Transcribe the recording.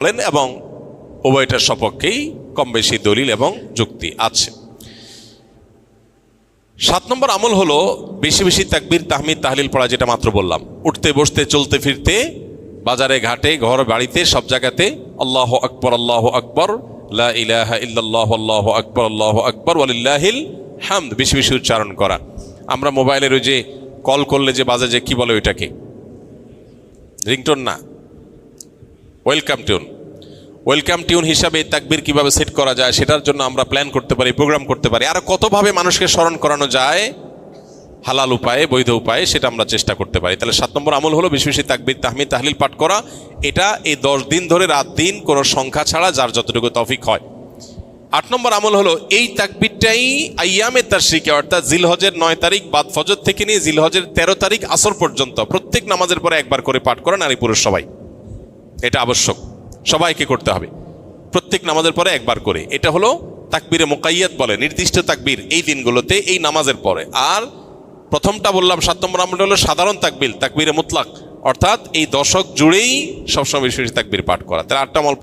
বলেন, এবং উভয়টার সপক্ষেই কম বেশি দলিল এবং যুক্তি আছে। 7 নম্বর আমল হলো বেশি বেশি তাকবীর তাহমিদ তাহলিল পড়া, যেটা মাত্র বললাম। উঠতে বসতে চলতে ফিরতে বাজারে ঘাটে ঘর বাড়িতে সব জায়গাতে আল্লাহু আকবার আল্লাহু আকবার লা ইলাহা ইল্লাল্লাহু আল্লাহু আকবার আল্লাহু আকবার ওয়ালিল্লাহিল হামদ বেশি বেশি উচ্চারণ করা। আমরা মোবাইলের ওই যে কল করলে যে বাজে, যে কি বলে ওইটাকে, রিংটোন না, ওয়েলকাম টিউন। ওয়েলকাম টিউন হিসাবে তাকবীর কিভাবে সেট করা যায় সেটার জন্য আমরা প্ল্যান করতে পারি, প্রোগ্রাম করতে পারি। আর কতভাবে মানুষকে স্মরণ করানো যায় হালাল উপায়ে, বৈধ উপায়ে, সেটা আমরা চেষ্টা করতে পারি। তাহলে 7 নম্বর আমল হলো বেশি বেশি তাকবীর তাহমিদ তাহলিল পাঠ করা। এটা এই 10 দিন ধরে রাত দিন কোনো সংখ্যা ছাড়া যার যতটুকু তৌফিক হয়। 8 নম্বর আমল হলো এই তাকবীরটাই আইয়ামে তাশরিকে, অর্থাৎ জিলহজের 9 তারিখ বাদ ফজর থেকে নিয়ে জিলহজের 13 তারিখ আসর পর্যন্ত প্রত্যেক নামাজের পরে একবার করে পাঠ করা, নারী পুরুষ সবাই। এটা আবশ্যক, সবাইকে করতে হবে প্রত্যেক নামাজের পরে একবার করে। এটা হলো তাকবীরে মুকাইয়াদ বলে, নির্দিষ্ট তাকবীর এই দিনগুলোতে এই নামাজের পরে। আর প্রথমটা বললাম 7 নম্বর আমলটা হলো সাধারণ তাকবীর, তাকবীরে মুতলাক, অর্থাৎ এই দশক জুড়েই সবসময় বেশি বেশি তাকবীর পাঠ করা। তাহলে 8টা আমল